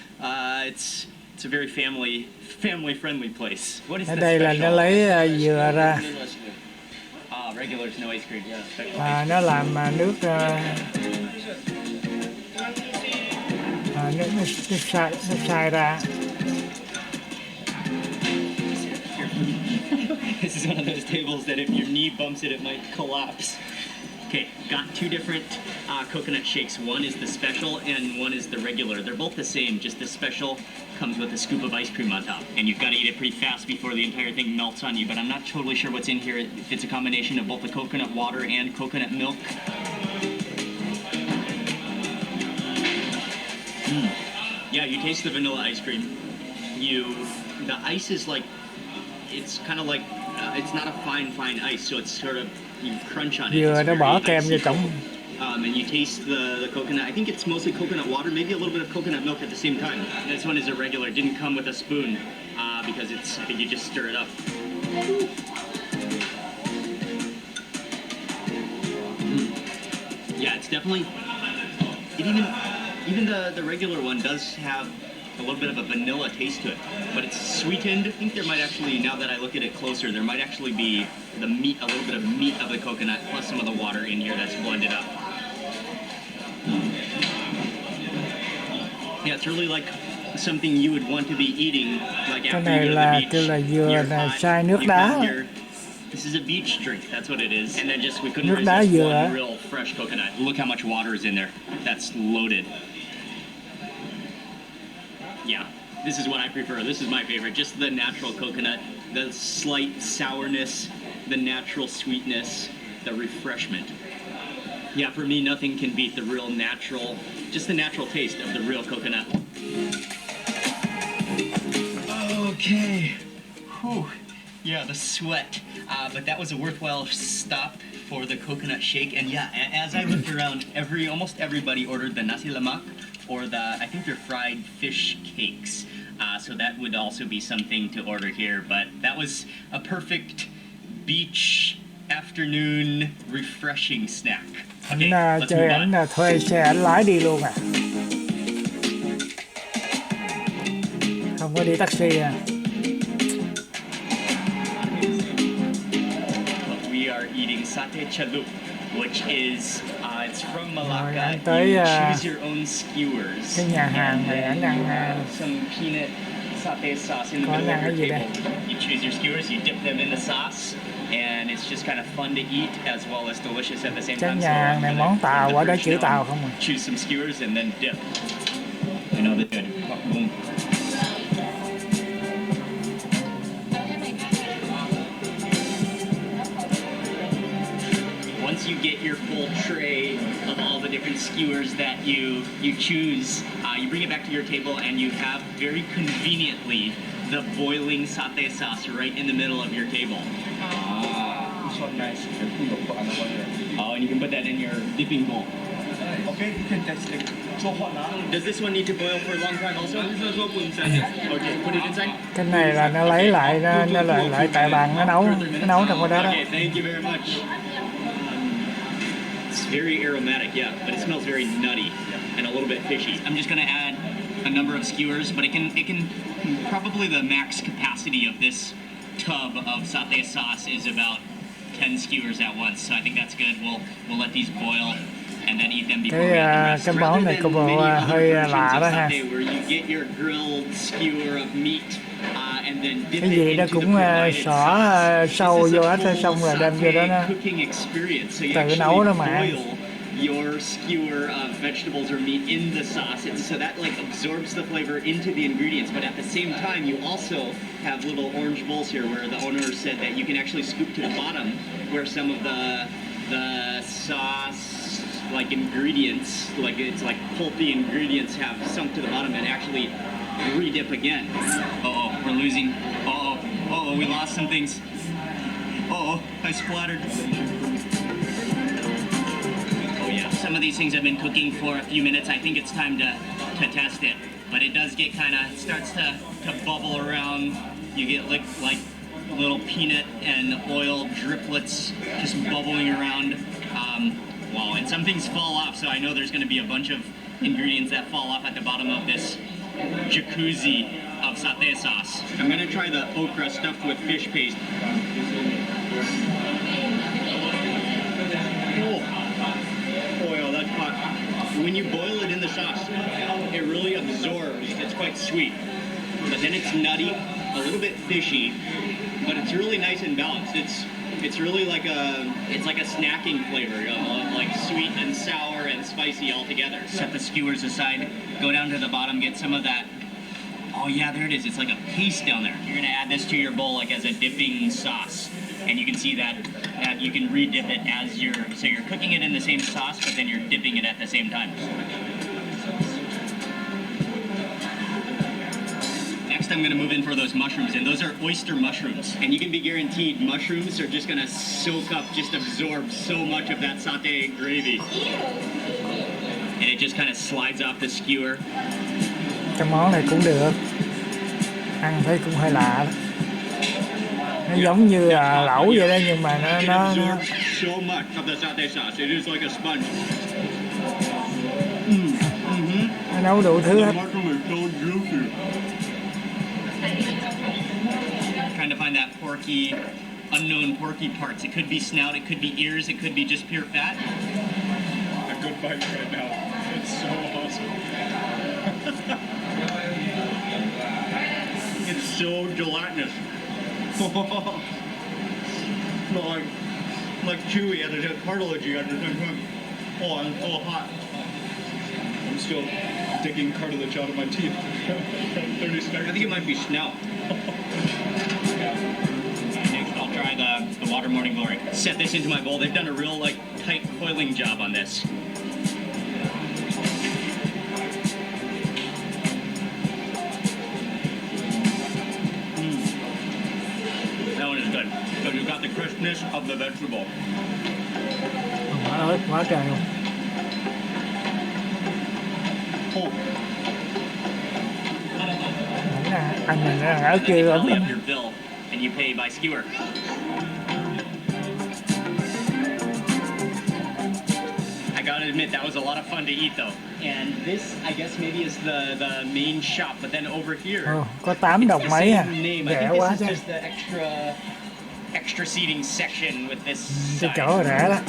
It's a very family friendly place. What is Ở the đây là nó special? lấy dừa ra, Regular no ice cream. Yeah. Special. và nó làm nước nước xay ra. This is one of those tables that if your knee bumps it, it might collapse. Okay, got two different coconut shakes. One is the special and one is the regular. They're both the same, just the special comes with a scoop of ice cream on top. And you've got to eat it pretty fast before the entire thing melts on you, but I'm not totally sure what's in here. It's a combination of both the coconut water and coconut milk. Yeah, you taste the vanilla ice cream. The ice is like, it's kind of like, it's not a fine ice, so it's sort of, you crunch on it. Dừa It's nó bỏ very kem icy. vô trong. And you taste the coconut. I think it's mostly coconut water, maybe a little bit of coconut milk at the same time. This one is a regular, didn't come with a spoon because I think you just stir it up. Yeah, it's definitely, even the regular one does have a little bit of a vanilla taste to it, but it's sweetened. I think there might actually, now that I look at it closer, there might actually be a little bit of meat of the coconut plus some of the water in here that's blended up. Yeah, it's really like something you would want to be eating like Cái after này you go to là the kêu là beach. dừa You're là hot, xay nước you đá. come here. This is a beach drink, that's what it is. And then just, we couldn't Nước đá resist dừa. one real fresh coconut. Look how much water is in there. That's loaded. Yeah, this is what I prefer. This is my favorite. Just the natural coconut, the slight sourness, the natural sweetness, the refreshment. Yeah, for me, nothing can beat the real natural, just the natural taste of the real coconut. Okay. Whew. Yeah, the sweat. But that was a worthwhile stop for the coconut shake. And yeah, as I looked around, almost everybody ordered the Nasi Lemak or I think they're fried fish cakes. So that would also be something to order here. But that was a perfect beach afternoon refreshing snack. Okay, let's Chơi move ảnh on. thuê xe ảnh lái đi luôn à, không có đi taxi à. But we are eating satay chalup, which is it's from Rồi, Malacca. ăn tới You choose your own skewers. cái nhà hàng này anh ăn Some peanut satay sauce in the có middle ăn of cái your gì table. đây? You choose your skewers, you dip them in the sauce, and it's just kind of fun to eat as well as delicious at the same Cái time. nhà hàng này món Tàu ở đó chữ Tàu không à. Choose some skewers and then dip. I know that's good. Boom. Once you get your full tray of all the different skewers that you choose, you bring it back to your table and you have very conveniently the boiling satay sauce right in the middle of your table. So nice. Oh, and you can put that in your dipping bowl. Okay, you can test it. So hot now. Does this one need to boil for a long time also? Okay, put it inside. Cái này là nó lấy lại nó lại tại bàn nó nấu trong cái đó đó. Okay, thank you very much. It's very aromatic, yeah, but it smells very nutty and a little bit fishy. I'm just gonna add a number of skewers, but it can probably the max capacity of this tub of satay sauce is about 10 skewers at once, so I think that's good. We'll let these boil and then eat them before we eat the rest. Cái món này có bộ hơi lạ đó ha. Where you get your grilled skewer of meat and then dip Cái it gì đó into the cũng provided xỏ sauce. sâu This is vô a hết full xong rồi đem vô đó nó satay cooking experience. So you tự nấu đó mà ăn. actually boil your skewer of vegetables or meat in the sauce, and so that like absorbs the flavor into the ingredients, but at the same time you also have little orange bowls here where the owner said that you can actually scoop to the bottom where some of the sauce like ingredients, like it's like pulpy ingredients have sunk to the bottom and actually re-dip again. Uh-oh, we're losing. Uh-oh, we lost some things. Uh-oh, I splattered. Yeah, some of these things have been cooking for a few minutes. I think it's time to test it. But it does get kind of, starts to bubble around. You get like little peanut and oil driplets just bubbling around. Wow, and some things fall off, so I know there's going to be a bunch of ingredients that fall off at the bottom of this jacuzzi of satay sauce. I'm going to try the okra stuffed with fish paste. That's hot. When you boil it in the sauce, it really absorbs. It's quite sweet, but then it's nutty, a little bit fishy, but it's really nice and balanced. It's really like a snacking flavor, you know, like sweet and sour and spicy all together. Set the skewers aside, go down to the bottom, get some of that. Oh yeah, there it is. It's like a paste down there. You're gonna add this to your bowl like as a dipping sauce. And you can see that you can re-dip it as so you're cooking it in the same sauce, but then you're dipping it at the same time. Next, I'm going to move in for those mushrooms, and those are oyster mushrooms. And you can be guaranteed mushrooms are just going to soak up, just absorb so much of that satay gravy. And it just kind of slides off the skewer. Cái món này cũng được. Ăn thấy cũng hơi lạ đó. Nó giống như lẩu vậy đó, nhưng mà nó so much of the satay sauce. It is like a sponge. Nó nấu đủ thứ hết. Trying to find that porky, unknown porky parts. It could be snout, it could be ears, it could be just pure fat. A good bite right now. It's so awesome. It's so gelatinous. like chewy and it's cartilagey at the same time. Oh, I'm so hot. I'm still digging cartilage out of my teeth. 30 seconds. I think it might be snout. Next, I'll try the water morning glory. Set this into my bowl. They've done a real tight coiling job on this. That one is good. Because you've got the crispness of the vegetable. Ớt quá trời luôn. Ăn mình ớt kia ớt lắm. And you pay by skewer. I gotta admit, that was a lot of fun to eat though. And this, I guess, maybe is the main shop, but then over here, Có 8 đồng mấy à, rẻ quá chứ. extra seating section with this Cái side. chỗ rẻ đó.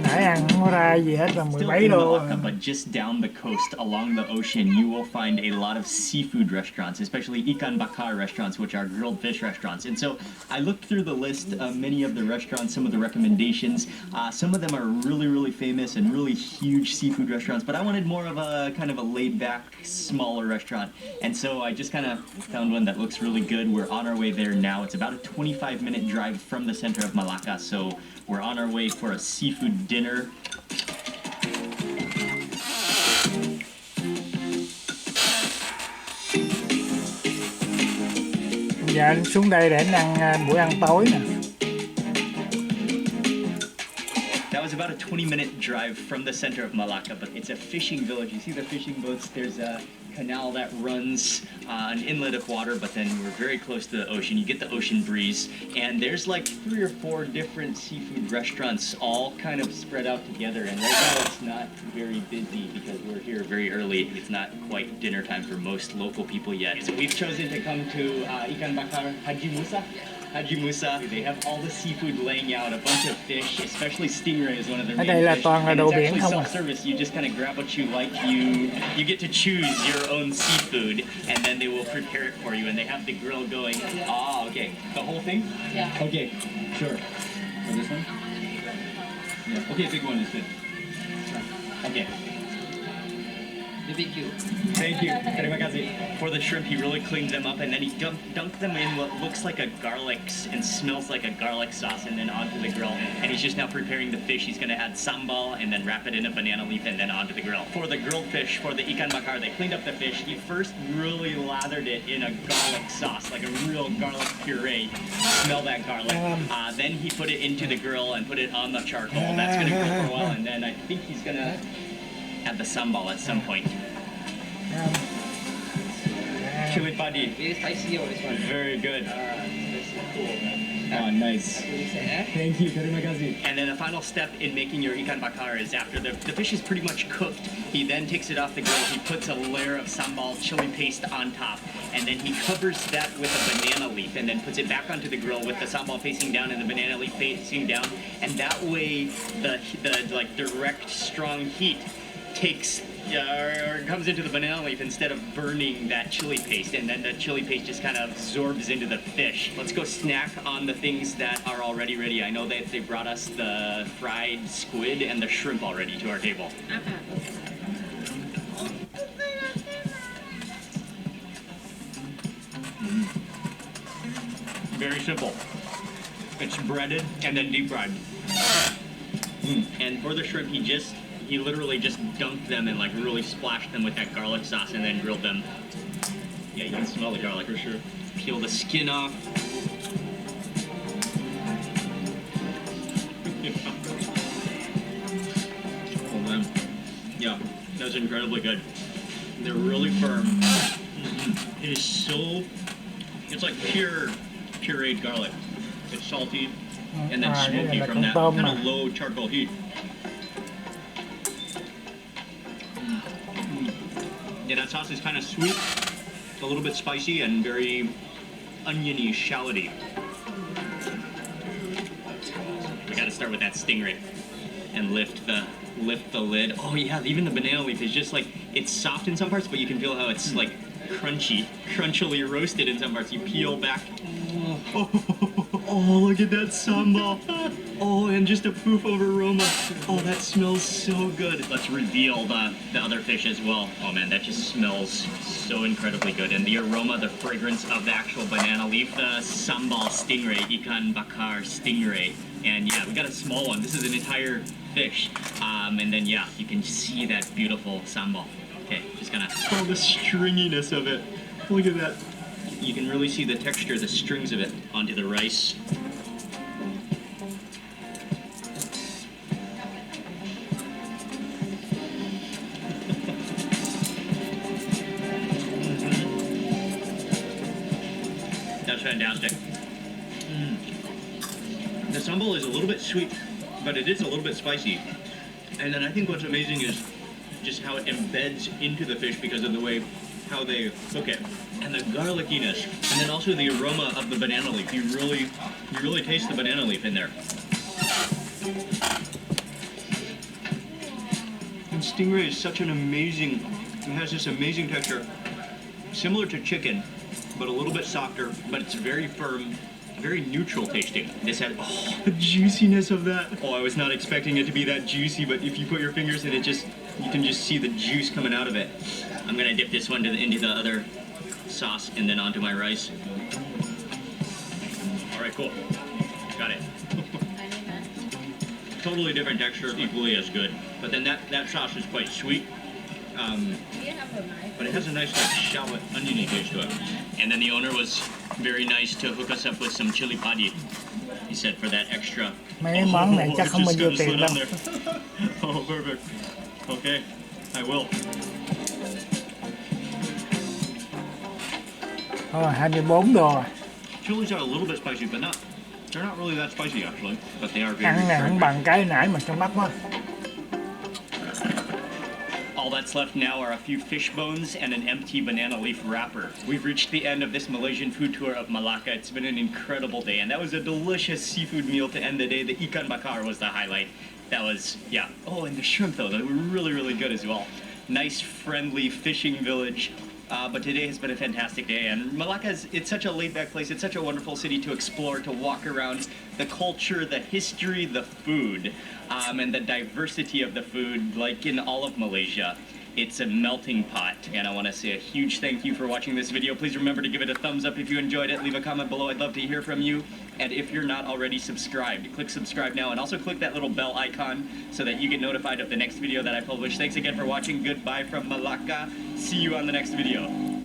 Nãy ăn không có ra gì hết là Still 17 in đô. Malacca, but just down the coast along the ocean, you will find a lot of seafood restaurants, especially ikan bakar restaurants, which are grilled fish restaurants. And so I looked through the list of many of the restaurants, some of the recommendations. Some of them are really, really famous and really huge seafood restaurants, but I wanted more of a kind of a laid-back, smaller restaurant. And so I just kind of found one that looks really good. We're on our way there now. It's about a 25-minute drive from the center of Malacca, so we're on our way for a seafood dinner. Giờ anh xuống đây để anh ăn buổi ăn tối nè. That was about a 20-minute drive from the center of Malacca, but it's a fishing village. You see the fishing boats? There's a canal that runs an inlet of water, but then we're very close to the ocean. You get the ocean breeze, and there's like 3 or 4 different seafood restaurants all kind of spread out together. And right now it's not very busy because we're here very early. It's not quite dinner time for most local people yet. So we've chosen to come to Ikan Bakar Haji Musa. Haji Musa, they have all the seafood laying out, a bunch of fish, especially stingray is one of their Ở main đây là fish. toàn là And đồ it's biển actually không à. self-service. You just kind of grab what you like. You get to choose your own seafood, and then they will prepare it for you. And they have the grill going. Ah, okay. The whole thing? Yeah. Okay, sure. For this one? Yeah. Okay, big one is good. Okay. BBQ. Thank you. Terima kasih. For the shrimp, he really cleaned them up, and then he dunked them in what looks like a garlic and smells like a garlic sauce, and then onto the grill. And he's just now preparing the fish. He's going to add sambal and then wrap it in a banana leaf and then onto the grill. For the grilled fish, for the ikan bakar, they cleaned up the fish. He first really lathered it in a garlic sauce, like a real garlic puree. Smell that garlic. Then he put it into the grill and put it on the charcoal. That's going to cook for a while, and then I think he's going to add the sambal at some point. Chili padi. Very spicy or this one? Very good. Cool. Oh, nice. Yeah. Thank you. Terima kasih. And then the final step in making your ikan bakar is after the fish is pretty much cooked, he then takes it off the grill, he puts a layer of sambal chili paste on top, and then he covers that with a banana leaf and then puts it back onto the grill with the sambal facing down and the banana leaf facing down, and that way the like direct strong heat takes or comes into the banana leaf instead of burning that chili paste, and then the chili paste just kind of absorbs into the fish. Let's go snack on the things that are already ready. I know that they brought us the fried squid and the shrimp already to our table. Very simple. It's breaded and then deep fried. And for the shrimp, he literally just dunked them and like really splashed them with that garlic sauce and then grilled them. Yeah, you can smell the garlic for sure. Peel the skin off. Oh man. Yeah, that's incredibly good. They're really firm. It is so, it's like pure pureed garlic. It's salty and then smoky from that kind of low charcoal heat. Yeah, that sauce is kind of sweet, a little bit spicy, and very oniony, shalloty. We gotta start with that stingray and lift the lid. Oh yeah, even the banana leaf is just like, it's soft in some parts, but you can feel how it's like crunchily roasted in some parts. You peel back. Oh, look at that sambal. Oh, and just a poof of aroma. Oh, that smells so good. Let's reveal the other fish as well. Oh man, that just smells so incredibly good. And the aroma, the fragrance of the actual banana leaf, the sambal stingray, ikan bakar stingray. And yeah, we got a small one. This is an entire fish. And then yeah, you can see that beautiful sambal. Okay, just gonna, oh, the stringiness of it. Look at that. You can really see the texture, the strings of it onto the rice. That's fantastic. The sambal is a little bit sweet, but it is a little bit spicy. And then I think what's amazing is just how it embeds into the fish because of the way how they cook it. and the garlickiness, and then also the aroma of the banana leaf. You really taste the banana leaf in there. And stingray is such an amazing, it has this amazing texture, similar to chicken, but a little bit softer, but it's very firm, very neutral tasting. This has, the juiciness of that. Oh, I was not expecting it to be that juicy, but if you put your fingers in it, you can just see the juice coming out of it. I'm gonna dip this one into the other sauce and then onto my rice. All right, cool. Got it. Totally different texture, equally as good. But then that sauce is quite sweet. But it has a nice like shallot, oniony taste to it. And then the owner was very nice to hook us up with some chili padi. He said for that extra. Mấy món này chắc không bao nhiêu tiền đâu. Oh, perfect. Okay, I will. 24 đô. Chilies are a little bit spicy, but they're not really that spicy actually. But they are very Ăn này không bằng cái nãy mà trong mắt quá. All that's left now are a few fish bones and an empty banana leaf wrapper. We've reached the end of this Malaysian food tour of Malacca. It's been an incredible day, and that was a delicious seafood meal to end the day. The ikan bakar was the highlight. That was, yeah. Oh, and the shrimp, though, they were really, really good as well. Nice, friendly fishing village. But today has been a fantastic day, and Malacca it's such a laid-back place. It's such a wonderful city to explore, to walk around. The culture, the history, the food, and the diversity of the food, like in all of Malaysia. It's a melting pot, and I want to say a huge thank you for watching this video. Please remember to give it a thumbs up if you enjoyed it. Leave a comment below. I'd love to hear from you. And if you're not already subscribed, click subscribe now, and also click that little bell icon so that you get notified of the next video that I publish. Thanks again for watching. Goodbye from Malacca. See you on the next video.